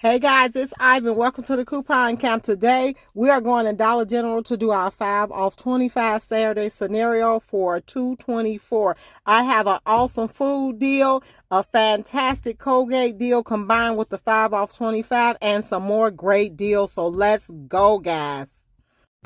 Hey guys, it's Ivan. Welcome to the coupon camp. Today we are going to Dollar General to do our 5 off 25 Saturday scenario for $2.24. I have an awesome food deal, a fantastic Colgate deal combined with the 5 off 25 and some more great deals. So let's go, guys.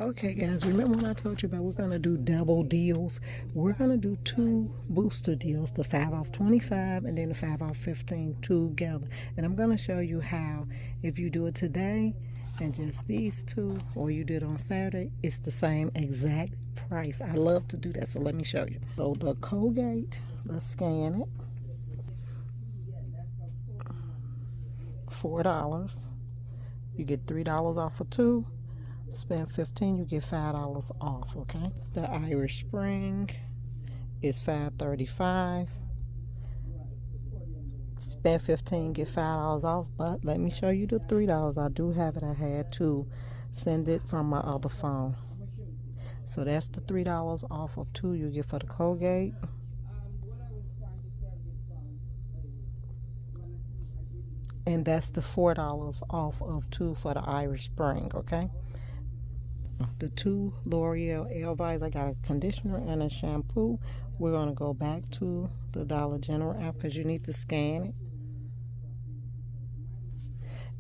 Okay guys, remember when I told you about we're going to do double deals? We're going to do two booster deals, the 5 off 25 and then the 5 off 15 together. And I'm going to show you how, if you do it today and just these two, or you do it on Saturday, it's the same exact price. I love to do that, so let me show you. So the Colgate, let's scan it. $4. You get $3 off for two. Spend $15, you get $5 off, okay? The Irish Spring is $5.35. Spend $15, get $5 off, but let me show you the $3. I do have it. I had to send it from my other phone. So that's the $3 off of two you get for the Colgate. And that's the $4 off of two for the Irish Spring, okay? The two L'Oreal Elvice, I got a conditioner and a shampoo. We're going to go back to the Dollar General app because you need to scan it.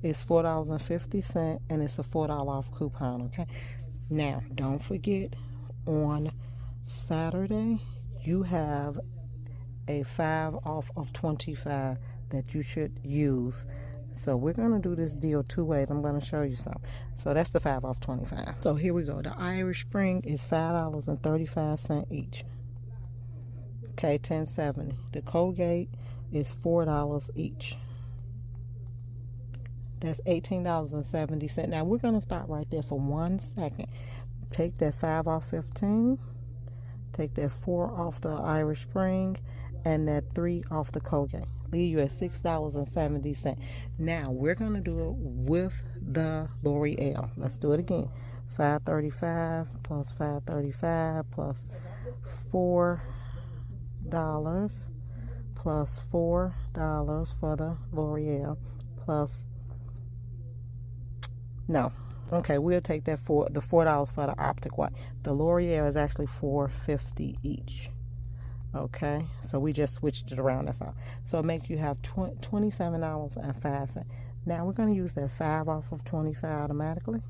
It's $4.50 and it's a $4 off coupon, okay? Now, don't forget, on Saturday, you have a 5 off of 25 that you should use. So we're going to do this deal two ways. I'm going to show you some. So that's the 5 off 25. So here we go. The Irish Spring is $5.35 each. Okay, $10.70. The Colgate is $4 each. That's $18.70. Now we're going to stop right there for 1 second. Take that 5 off 15. Take that 4 off the Irish Spring and that 3 off the Colgate. Leave you at $6.70. Now we're going to do it with the L'Oreal. Let's do it again. $5.35 plus $5.35 plus $4 plus $4 for the L'Oreal plus no. Okay, we'll take that for the $4 for the Optic White. The L'Oreal is actually $4.50 each. Okay, so we just switched it around, that's all. So make you have $27.05. Now we're going to use that 5 off of 25 automatically.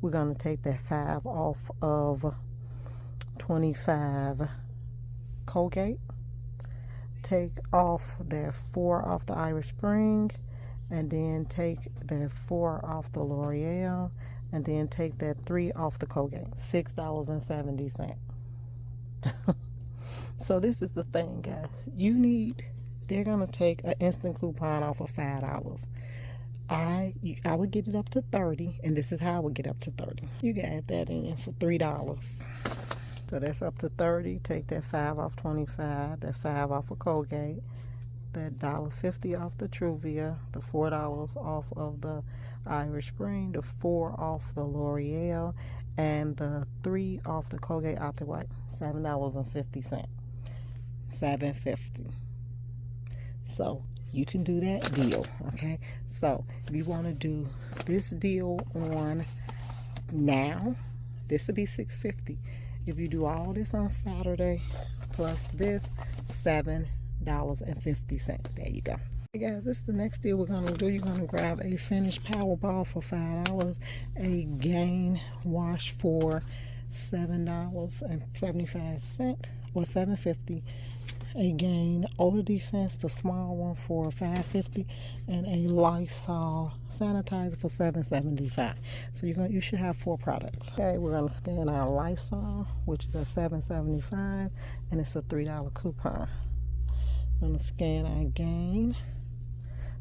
We're going to take that 5 off of 25 Colgate. Take off that 4 off the Irish Spring. And then take that 4 off the L'Oreal. And then take that 3 off the Colgate. $6.70. So this is the thing, guys. They're going to take an instant coupon off of $5. I would get it up to 30, and this is how I would get up to 30. You can add that in for $3. So that's up to 30. Take that 5 off 25, that 5 off of Colgate, that $1.50 off the Truvia, the $4 off of the Irish Spring, the 4 off the L'Oreal, and the 3 off the Colgate Optic White. $7.50. $7.50. So you can do that deal, okay? So if you want to do this deal on now, this would be $6.50. If you do all this on Saturday plus this, $7.50. There you go. Hey guys, this is the next deal we're going to do. You're going to grab a Finish Powerball for $5, a Gain Wash for $7.75 or $7.50, a Gain Odor Defense, the small one, for $5.50, and a Lysol sanitizer for $7.75. So you should have 4 products. Okay, we're going to scan our Lysol, which is a $7.75, and it's a $3 coupon. I'm going to scan our Gain.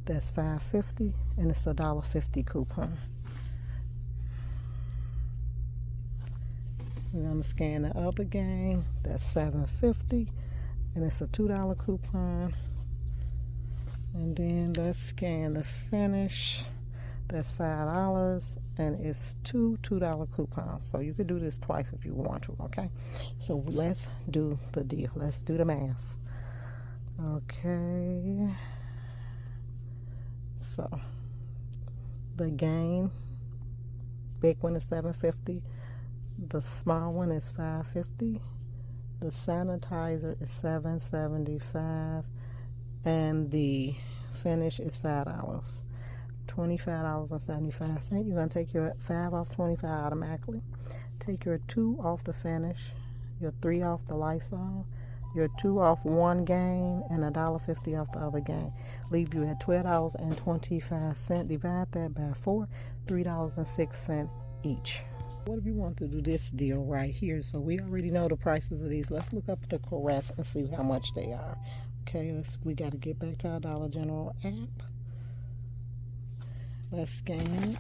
That's $5.50, and it's a $1.50 coupon. We're going to scan the other Gain. That's $7.50, and it's a $2 coupon. And then let's scan the Finish. That's $5, and it's two $2 coupons. So you could do this twice if you want to, okay? So let's do the deal. Let's do the math. Okay. So The Gain, big one is $7.50. The small one is $5.50. The sanitizer is $7.75. And the finish is $5. $25.75. You're going to take your 5 off 25 automatically. Take your 2 off the finish, your 3 off the Lysol, your 2 off one Gain, and $1.50 off the other Gain. Leave you at $12.25. Divide that by 4, $3.06 each. What if you want to do this deal right here? So we already know the prices of these. Let's look up the Caress and see how much they are. Okay, we got to get back to our Dollar General app. Let's scan it.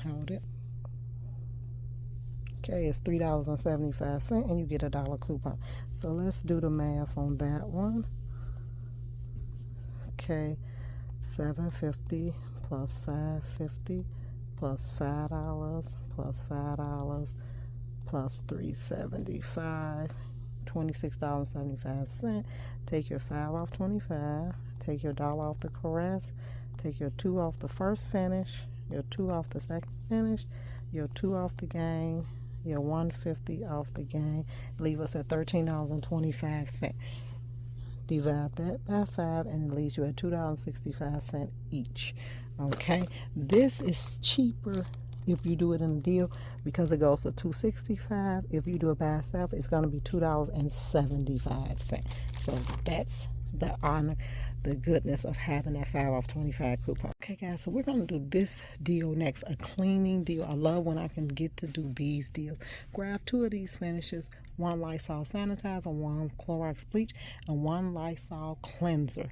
Hold it. Okay, it's $3.75 and you get a $1 coupon. So let's do the math on that one. Okay, $7.50 plus $5.50 plus $5 plus $5 plus $3.75, $26.75. Take your 5 off 25. Take your $1 off the Caress. Take your 2 off the first finish, your 2 off the second finish, your 2 off the Gain, your $1.50 off the Gain. Leave us at $13.25. Divide that by 5 and it leaves you at $2.65 each. Okay, this is cheaper if you do it in a deal because it goes to $2.65. If you do it by itself, it's going to be $2.75. So that's the honor, the goodness of having that 5 off 25 coupon. Okay guys, so we're going to do this deal next, a cleaning deal. I love when I can get to do these deals. Grab 2 of these finishes, 1 Lysol sanitizer, 1 Clorox bleach, and 1 Lysol cleanser,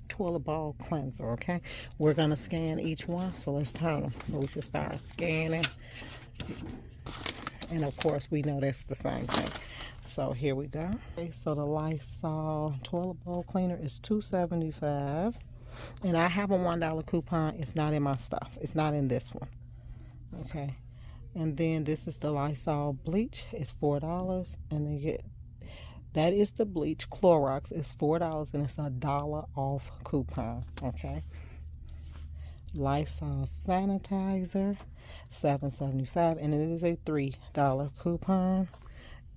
toilet bowl cleanser. Okay, we're going to scan each one, so let's turn them so we can start scanning. And of course we know that's the same thing. So here we go. Okay, so the Lysol toilet bowl cleaner is $2.75, and I have a $1 coupon. It's not in my stuff. It's not in this one. Okay, and then this is the Lysol bleach. It's $4, and they get that is the bleach. Clorox is $4, and it's a $1 off coupon. Okay. Lysol sanitizer, $7.75, and it is a $3 coupon.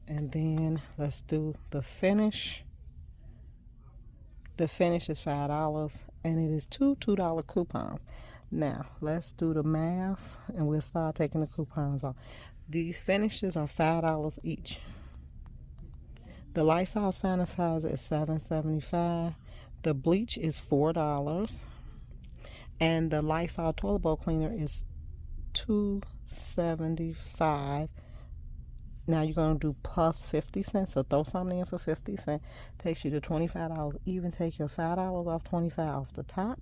And then let's do the finish. The finish is $5, and it is two $2 coupons. Now let's do the math, and we'll start taking the coupons off. These finishes are $5 each. The Lysol sanitizer is $7.75. The bleach is $4, and the Lysol toilet bowl cleaner is $2.75. Now you're going to do plus 50 cents. So throw something in for 50 cents. Takes you to $25. Even take your $5 off 25 off the top.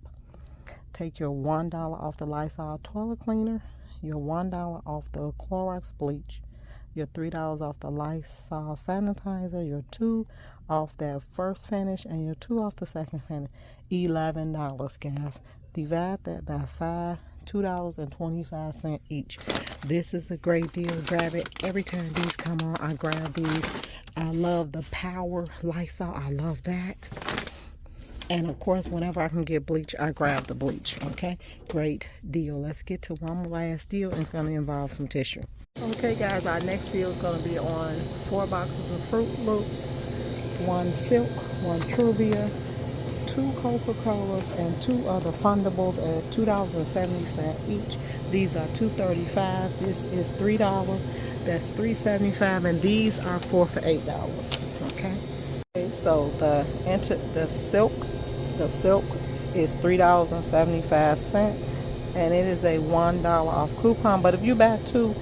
Take your $1 off the Lysol toilet cleaner. Your $1 off the Clorox bleach. Your $3 off the Lysol sanitizer. Your $2 off that first finish. And your $2 off the second finish. $11, guys. Divide that by 5. $2.25 each. This is a great deal. Grab it every time these come on. I grab these. I love the Power Lysol. I love that. And of course, whenever I can get bleach, I grab the bleach. Okay, great deal. Let's get to one last deal, and it's going to involve some tissue. Okay guys, our next deal is going to be on 4 boxes of Fruit Loops, 1 Silk, 1 Truvia, 2 Coca-Colas, and 2 other Fundables at $2.70 each. These are $2.35. This is $3. That's $3.75, and these are 4 for $8. Okay. So the silk is $3.75, and it is a $1 off coupon. But if you buy 2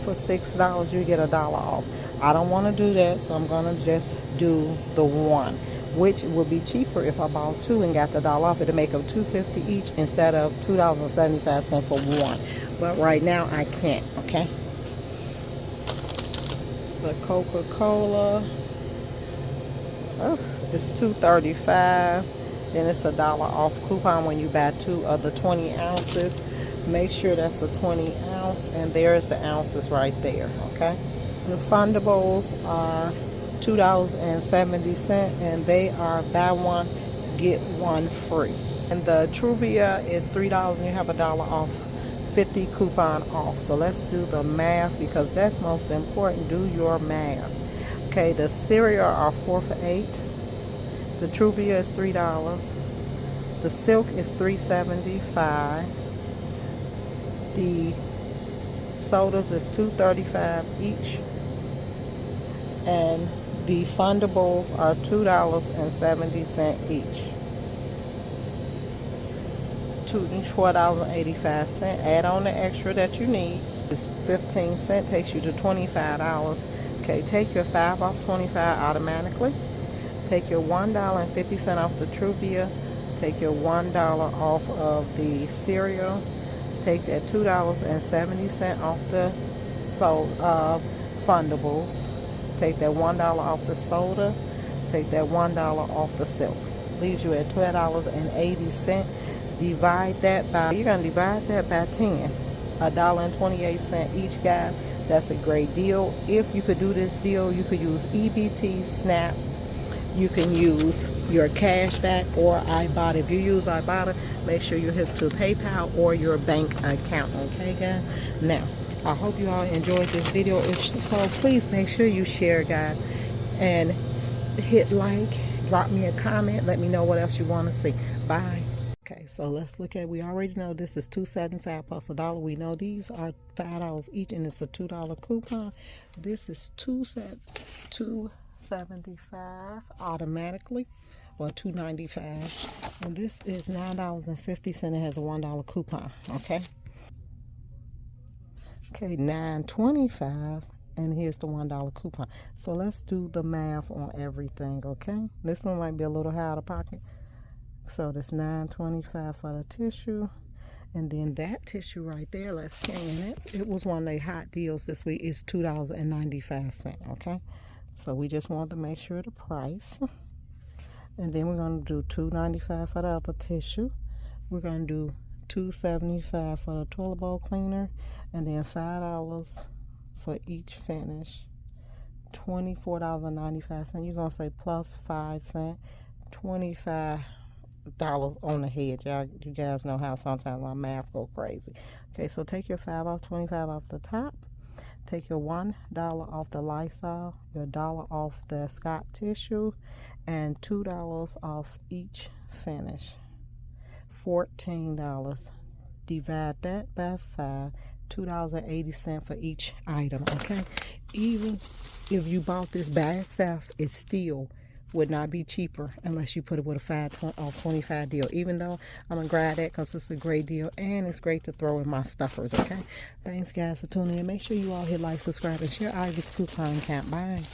for $6, you get a $1 off. I don't want to do that, so I'm gonna just do the 1. Which would be cheaper if I bought 2 and got the $1 off. It'll make them $2.50 each instead of $2.75 for 1. But right now I can't. Okay. The Coca-Cola, it's $2.35. Then it's a $1 off coupon when you buy 2 of the 20 ounces. Make sure that's a 20 ounce, and there's the ounces right there. Okay. The Fundables are $2.70, and they are buy 1 get 1 free. And the Truvia is $3 and you have $1 off, 50 coupon off. So let's do the math because that's most important. Do your math. Okay, the cereal are 4 for $8. The Truvia is $3. The silk is $3.75. The sodas is $2.35 each. And the fundables are $2.70 each. Each $4.85. Add on the extra that you need. It's 15 cents, takes you to $25. Okay, take your 5 off 25 automatically. Take your $1.50 off the Truvia. Take your $1 off of the cereal. Take that $2.70 off the fundables. Take that $1 off the soda. Take that $1 off the silk. Leaves you at $12.80. Divide that by, you're going to divide that by 10. $1.28 each, guys. That's a great deal. If you could do this deal, you could use EBT, SNAP. You can use your cashback or Ibotta. If you use Ibotta, make sure you're hip to PayPal or your bank account. Okay, guys? Now, I hope you all enjoyed this video. If so, please make sure you share, guys, and hit like. Drop me a comment. Let me know what else you want to see. Bye. Okay, so let's look at, we already know this is $2.75 plus $1. We know these are $5 each and it's a $2 coupon. This is $2.75 automatically, or $2.95. And this is $9.50. It has a $1 coupon, okay? Okay, $9.25. And here's the $1 coupon. So let's do the math on everything, okay? This one might be a little high out of pocket. So this $9.25 for the tissue, and then that tissue right there, let's scan it. It was one of the hot deals this week. It's $2.95. Okay, so we just want to make sure the price, and then we're going to do $2.95 for the other tissue. We're going to do $2.75 for the toilet bowl cleaner, and then $5 for each finish. $24.95. You're going to say plus 5 cents, $25 on the head. You guys know how sometimes my math go crazy. Okay, so take your 5 off 25 off the top. Take your $1 off the Lysol, your $1 off the Scott tissue, and $2 off each finish. $14. Divide that by 5. $2.80 for each item. Okay, even if you bought this by itself, it still would not be cheaper unless you put it with a 5 off 25 deal. Even though I'm gonna grab that because it's a great deal and it's great to throw in my stuffers. Okay, thanks guys for tuning in. Make sure you all hit like, subscribe, and share Ivy's coupon count. Bye.